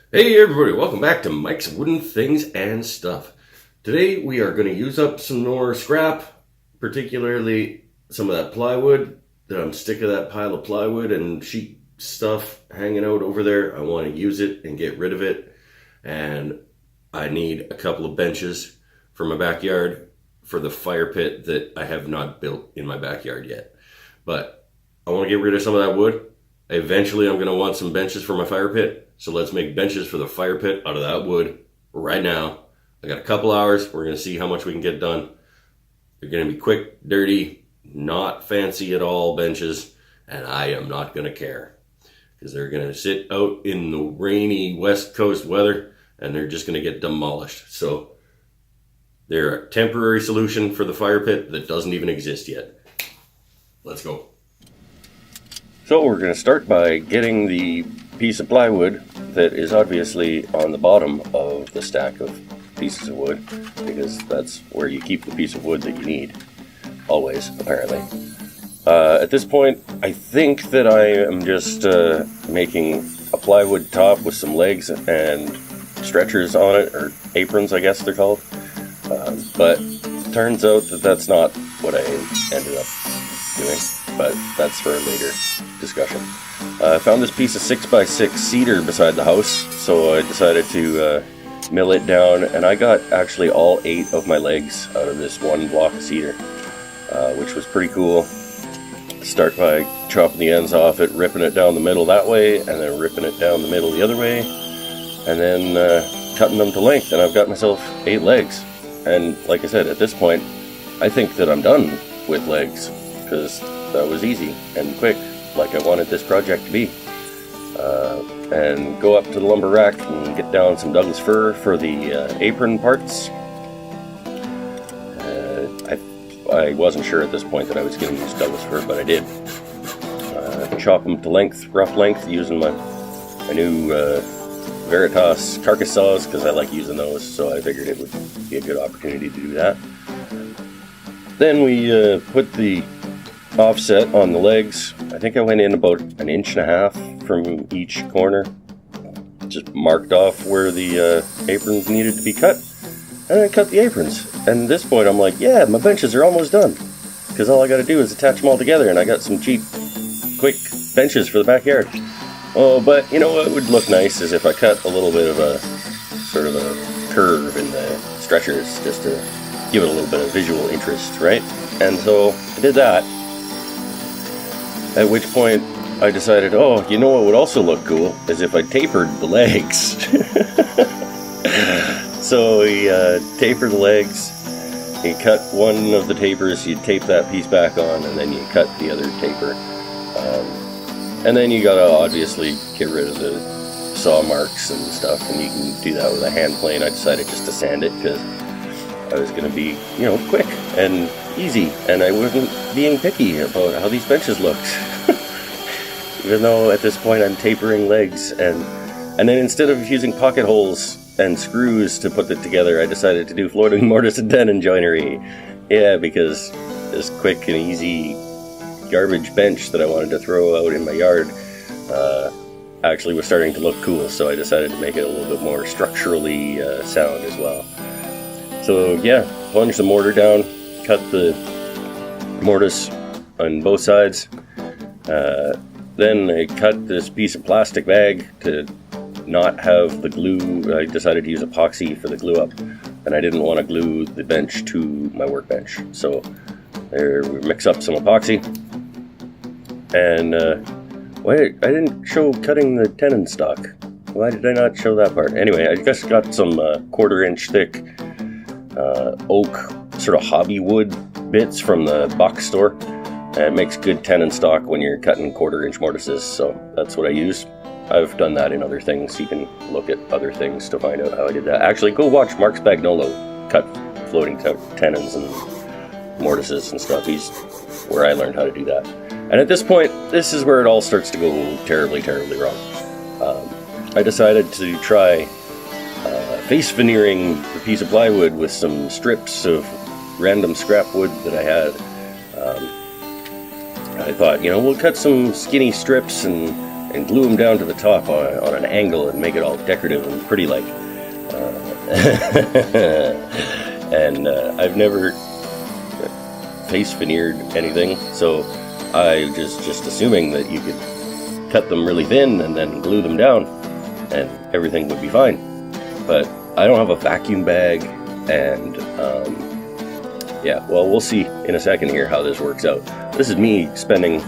Hey everybody, welcome back to Mike's Wooden Things and Stuff. Today we are going to use up some more scrap, particularly some of that plywood. I'm sick of that pile of plywood and sheet stuff hanging out over there. I want to use it and get rid of it. And I need a couple of benches for my backyard for the fire pit that I have not built in my backyard yet. But I want to get rid of some of that wood. Eventually I'm going to want some benches for my fire pit. So let's make benches for the fire pit out of that wood right now. I got a couple hours. We're going to see how much we can get done. They're going to be quick, dirty, not fancy at all benches. And I am not going to care. Because they're going to sit out in the rainy West Coast weather. And they're just going to get demolished. So they're a temporary solution for the fire pit that doesn't even exist yet. Let's go. So we're going to start by getting the piece of plywood that is obviously on the bottom of the stack of pieces of wood, because that's where you keep the piece of wood that you need, always, apparently. At this point, I think that I am just making a plywood top with some legs and stretchers on it, or aprons I guess they're called, but turns out that that's not what I ended up doing, but that's for a later discussion. I found this piece of 6x6 cedar beside the house, so I decided to mill it down, and I got actually all 8 of my legs out of this one block of cedar, which was pretty cool. Start by chopping the ends off it, ripping it down the middle that way, and then ripping it down the middle the other way, and then cutting them to length, and I've got myself 8 legs. And like I said, at this point, I think that I'm done with legs, because that was easy and quick, like I wanted this project to be. And go up to the lumber rack and get down some Douglas fir for the apron parts. I wasn't sure at this point that I was going to use Douglas fir, but I did. Chop them to length, rough length, using my new Veritas Carcass Saws, because I like using those, so I figured it would be a good opportunity to do that. Then we put the offset on the legs. I think I went in about 1.5 inches from each corner. Just marked off where the aprons needed to be cut. And I cut the aprons. And at this point I'm like, yeah, my benches are almost done. Because all I got to do is attach them all together, and I got some cheap, quick benches for the backyard. Oh, but you know what would look nice is if I cut a little bit of a sort of a curve in the stretchers, just to give it a little bit of visual interest, right? And so I did that. At which point I decided, oh, you know what would also look cool is if I tapered the legs. So we taper the legs. You cut one of the tapers, you tape that piece back on, and then you cut the other taper. And then you gotta obviously get rid of the saw marks and stuff, and you can do that with a hand plane. I decided just to sand it because I was gonna be, quick and easy, and I wasn't being picky about how these benches looked. Even though at this point I'm tapering legs, and then instead of using pocket holes and screws to put it together, I decided to do floating mortise and tenon joinery. Yeah, because this quick and easy garbage bench that I wanted to throw out in my yard actually was starting to look cool, so I decided to make it a little bit more structurally sound as well. So yeah, plunge the mortar down, cut the mortise on both sides. Then I cut this piece of plastic bag to not have the glue. I decided to use epoxy for the glue up, and I didn't want to glue the bench to my workbench. So there, we mix up some epoxy. And wait, I didn't show cutting the tenon stock. Why did I not show that part? Anyway, I just got some 1/4 inch thick oak sort of hobby wood bits from the box store. And it makes good tenon stock when you're cutting 1/4 inch mortises, so that's what I use. I've done that in other things. You can look at other things to find out how I did that. Actually, go watch Mark Spagnolo cut floating tenons and mortises and stuff. He's where I learned how to do that. And at this point, this is where it all starts to go terribly, terribly wrong. I decided to try face veneering the piece of plywood with some strips of random scrap wood that I had. I thought, we'll cut some skinny strips and and glue them down to the top on an angle and make it all decorative and pretty like. And I've never face veneered anything, so I was just assuming that you could cut them really thin and then glue them down and everything would be fine. But I don't have a vacuum bag, and yeah, well, we'll see in a second here how this works out. This is me spending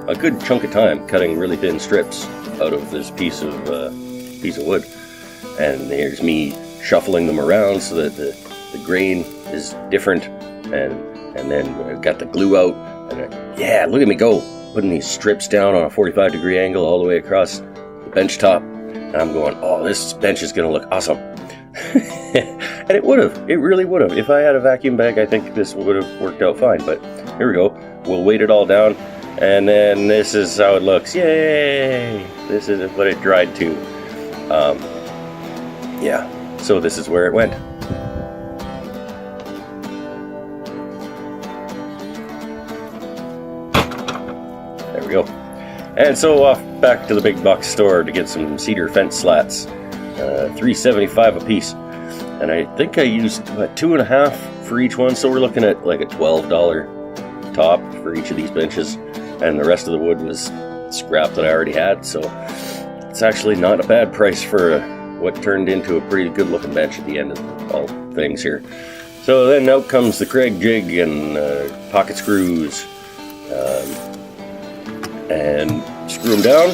a good chunk of time cutting really thin strips out of this piece of wood, and here's me shuffling them around so that the grain is different, and then I got the glue out, and yeah, look at me go, putting these strips down on a 45-degree angle all the way across the bench top, and I'm going, oh, this bench is gonna look awesome. And it really would have. If I had a vacuum bag, I think this would have worked out fine, but here we go. We'll weight it all down, and then this is how it looks. Yay! This is what it dried to. Yeah, so this is where it went. There we go. And so off back to the big box store to get some cedar fence slats. $3.75 a piece. And I think I used $2.50 for each one, so we're looking at like a $12 top for each of these benches, and the rest of the wood was scrap that I already had, so it's actually not a bad price for what turned into a pretty good looking bench at the end of all things here. So then out comes the Kreg jig and pocket screws, and screw them down,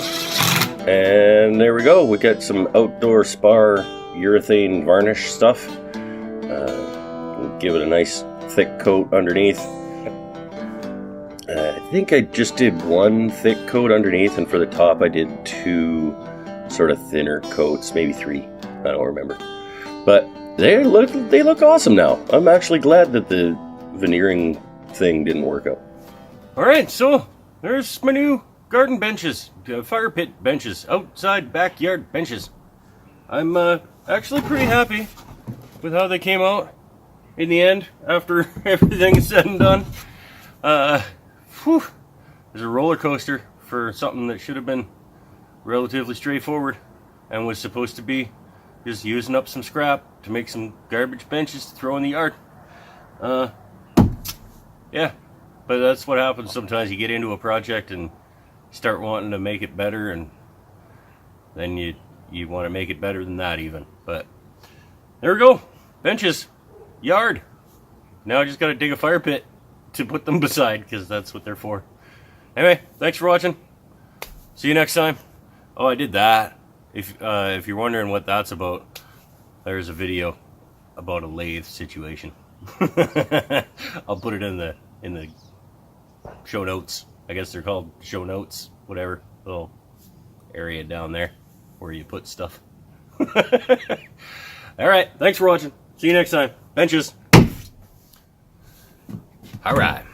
and there we go. We got some outdoor spar urethane varnish stuff. Give it a nice thick coat underneath. I think I just did one thick coat underneath, and for the top I did 2 sort of thinner coats, maybe 3. I don't remember. But they look awesome now. I'm actually glad that the veneering thing didn't work out. Alright, so there's my new garden benches, fire pit benches, outside backyard benches. I'm actually pretty happy with how they came out in the end after everything is said and done. Whew, there's a roller coaster for something that should have been relatively straightforward and was supposed to be just using up some scrap to make some garbage benches to throw in the yard. Yeah, but that's what happens sometimes. You get into a project and start wanting to make it better, and then you want to make it better than that even. But there we go, benches, yard. Now I just got to dig a fire pit to put them beside, because that's what they're for. Anyway, thanks for watching. See you next time. Oh, I did that. If you're wondering what that's about, there's a video about a lathe situation. I'll put it in the show notes. I guess they're called show notes, whatever, little area down there where you put stuff. Alright, thanks for watching. See you next time. Benches. Alright.